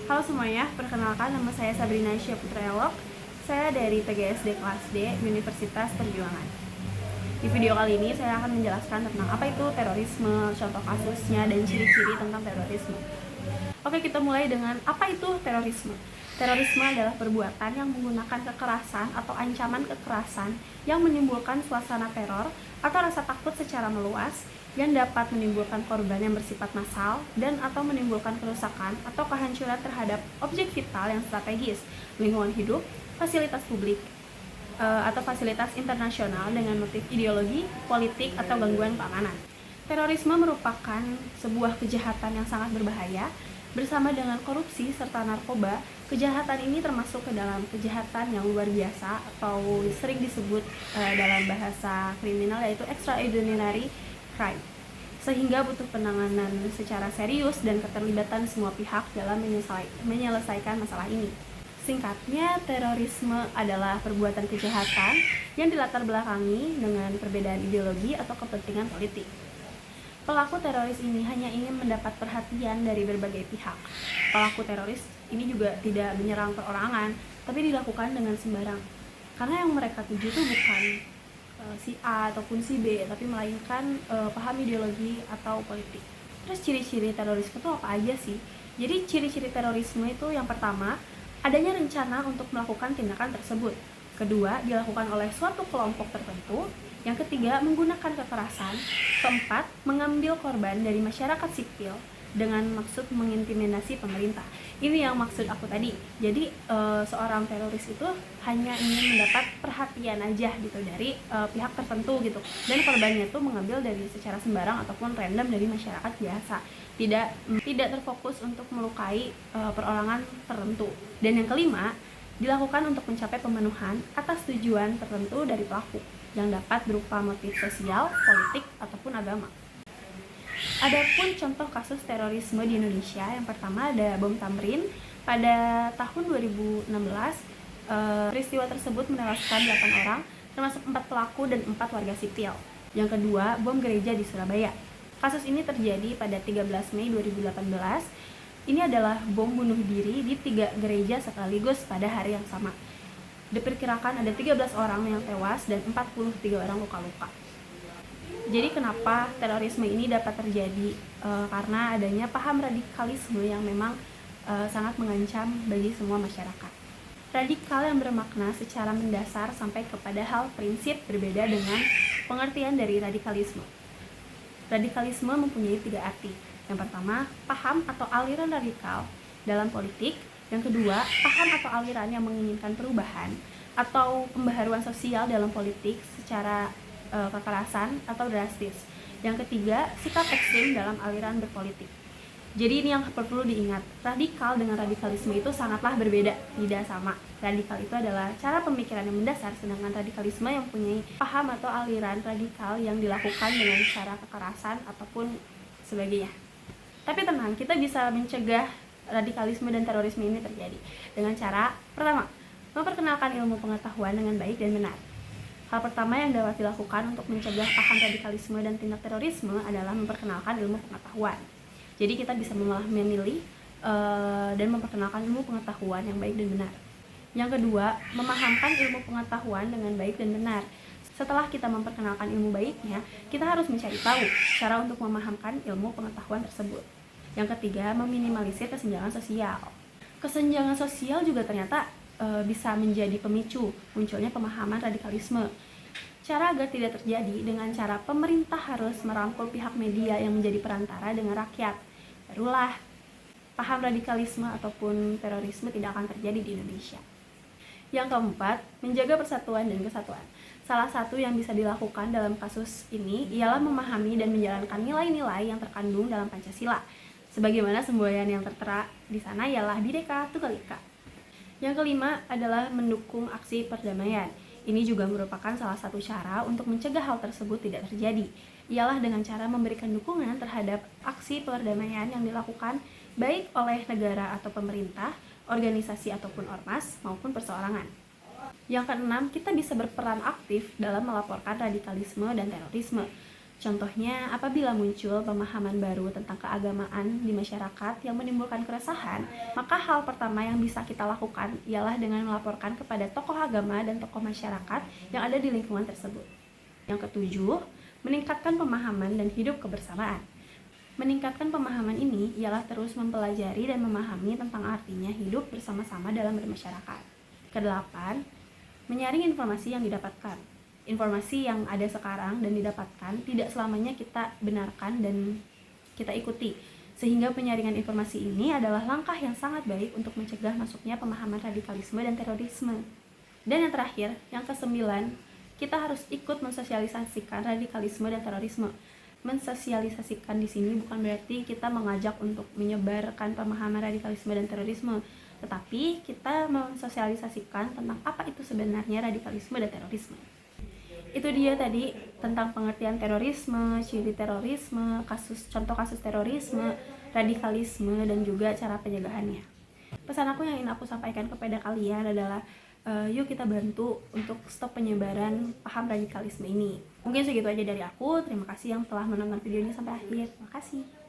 Halo semuanya, perkenalkan nama saya Sabrina Syaputra Elok. Saya dari PGSD kelas D, Universitas Perjuangan. Di video kali ini saya akan menjelaskan tentang apa itu terorisme, contoh kasusnya, dan ciri-ciri tentang terorisme. Oke, kita mulai dengan apa itu terorisme. Terorisme adalah perbuatan yang menggunakan kekerasan atau ancaman kekerasan yang menimbulkan suasana teror atau rasa takut secara meluas yang dapat menimbulkan korban yang bersifat massal dan atau menimbulkan kerusakan atau kehancuran terhadap objek vital yang strategis, lingkungan hidup, fasilitas publik, atau fasilitas internasional dengan motif ideologi, politik, atau gangguan keamanan. Terorisme merupakan sebuah kejahatan yang sangat berbahaya. Bersama dengan korupsi serta narkoba, kejahatan ini termasuk ke dalam kejahatan yang luar biasa atau sering disebut dalam bahasa kriminal yaitu extraordinary crime, sehingga butuh penanganan secara serius dan keterlibatan semua pihak dalam menyelesaikan masalah ini. Singkatnya, terorisme adalah perbuatan kejahatan yang dilatar belakangi dengan perbedaan ideologi atau kepentingan politik. Pelaku teroris ini hanya ingin mendapat perhatian dari berbagai pihak. Pelaku teroris ini juga tidak menyerang perorangan, tapi dilakukan dengan sembarang. Karena yang mereka tuju itu bukan si A ataupun si B, tapi melainkan paham ideologi atau politik. Terus ciri-ciri terorisme itu apa aja sih? Jadi ciri-ciri terorisme itu yang pertama, adanya rencana untuk melakukan tindakan tersebut. Kedua, dilakukan oleh suatu kelompok tertentu. Yang ketiga, menggunakan kekerasan. Keempat, mengambil korban dari masyarakat sipil dengan maksud mengintimidasi pemerintah. Ini yang maksud aku tadi. Jadi seorang teroris itu hanya ingin mendapat perhatian aja gitu dari pihak tertentu gitu. Dan korbannya itu mengambil dari secara sembarang ataupun random dari masyarakat biasa. Tidak terfokus untuk melukai perorangan tertentu. Dan yang kelima, dilakukan untuk mencapai pemenuhan atas tujuan tertentu dari pelaku yang dapat berupa motif sosial, politik, ataupun agama. Adapun contoh kasus terorisme di Indonesia, yang pertama ada bom Tamrin pada tahun 2016. Peristiwa tersebut menewaskan 8 orang, termasuk 4 pelaku dan 4 warga sipil. Yang kedua, bom gereja di Surabaya. Kasus ini terjadi pada 13 Mei 2018. Ini adalah bom bunuh diri di 3 gereja sekaligus pada hari yang sama. Diperkirakan ada 13 orang yang tewas dan 43 orang luka-luka. Jadi kenapa terorisme ini dapat terjadi? Karena adanya paham radikalisme yang memang sangat mengancam bagi semua masyarakat. Radikal yang bermakna secara mendasar sampai kepada hal prinsip berbeda dengan pengertian dari radikalisme. Radikalisme mempunyai 3 arti. Yang pertama, paham atau aliran radikal dalam politik. Yang kedua, paham atau aliran yang menginginkan perubahan atau pembaharuan sosial dalam politik secara kekerasan atau drastis. Yang ketiga, sikap ekstrim dalam aliran berpolitik. Jadi ini yang perlu diingat, radikal dengan radikalisme itu sangatlah berbeda, tidak sama. Radikal itu adalah cara pemikiran yang mendasar, sedangkan radikalisme yang mempunyai paham atau aliran radikal yang dilakukan dengan cara kekerasan ataupun sebagainya. Tapi tenang, kita bisa mencegah radikalisme dan terorisme ini terjadi dengan cara pertama, memperkenalkan ilmu pengetahuan dengan baik dan benar. Hal pertama yang dapat dilakukan untuk mencegah paham radikalisme dan tindak terorisme adalah memperkenalkan ilmu pengetahuan. Jadi kita bisa memilih dan memperkenalkan ilmu pengetahuan yang baik dan benar. Yang kedua, memahamkan ilmu pengetahuan dengan baik dan benar. Setelah kita memperkenalkan ilmu baiknya, kita harus mencari tahu cara untuk memahamkan ilmu pengetahuan tersebut. Yang ketiga, meminimalisir kesenjangan sosial. Kesenjangan sosial juga ternyata bisa menjadi pemicu munculnya pemahaman radikalisme. Cara agar tidak terjadi dengan cara pemerintah harus merangkul pihak media yang menjadi perantara dengan rakyat. Barulah paham radikalisme ataupun terorisme tidak akan terjadi di Indonesia. Yang keempat, menjaga persatuan dan kesatuan. Salah satu yang bisa dilakukan dalam kasus ini ialah memahami dan menjalankan nilai-nilai yang terkandung dalam Pancasila. Sebagaimana semboyan yang tertera di sana ialah Bhinneka Tunggal Ika. Yang kelima adalah mendukung aksi perdamaian. Ini juga merupakan salah satu cara untuk mencegah hal tersebut tidak terjadi. Ialah dengan cara memberikan dukungan terhadap aksi perdamaian yang dilakukan baik oleh negara atau pemerintah, organisasi ataupun ormas, maupun perseorangan. Yang keenam, kita bisa berperan aktif dalam melaporkan radikalisme dan terorisme. Contohnya, apabila muncul pemahaman baru tentang keagamaan di masyarakat yang menimbulkan keresahan, maka hal pertama yang bisa kita lakukan ialah dengan melaporkan kepada tokoh agama dan tokoh masyarakat yang ada di lingkungan tersebut. Yang ketujuh, meningkatkan pemahaman dan hidup kebersamaan. Meningkatkan pemahaman ini ialah terus mempelajari dan memahami tentang artinya hidup bersama-sama dalam bermasyarakat. Kedelapan, menyaring informasi yang didapatkan. Informasi yang ada sekarang dan didapatkan tidak selamanya kita benarkan dan kita ikuti, sehingga penyaringan informasi ini adalah langkah yang sangat baik untuk mencegah masuknya pemahaman radikalisme dan terorisme. Dan yang terakhir, yang kesembilan, kita harus ikut mensosialisasikan radikalisme dan terorisme. Mensosialisasikan di sini bukan berarti kita mengajak untuk menyebarkan pemahaman radikalisme dan terorisme, tetapi kita mensosialisasikan tentang apa itu sebenarnya radikalisme dan terorisme. Itu dia tadi tentang pengertian terorisme, ciri terorisme, contoh kasus terorisme, radikalisme, dan juga cara pencegahannya. Pesan aku yang ingin aku sampaikan kepada kalian adalah yuk kita bantu untuk stop penyebaran paham radikalisme ini. Mungkin segitu aja dari aku. Terima kasih yang telah menonton videonya sampai akhir. Terima kasih.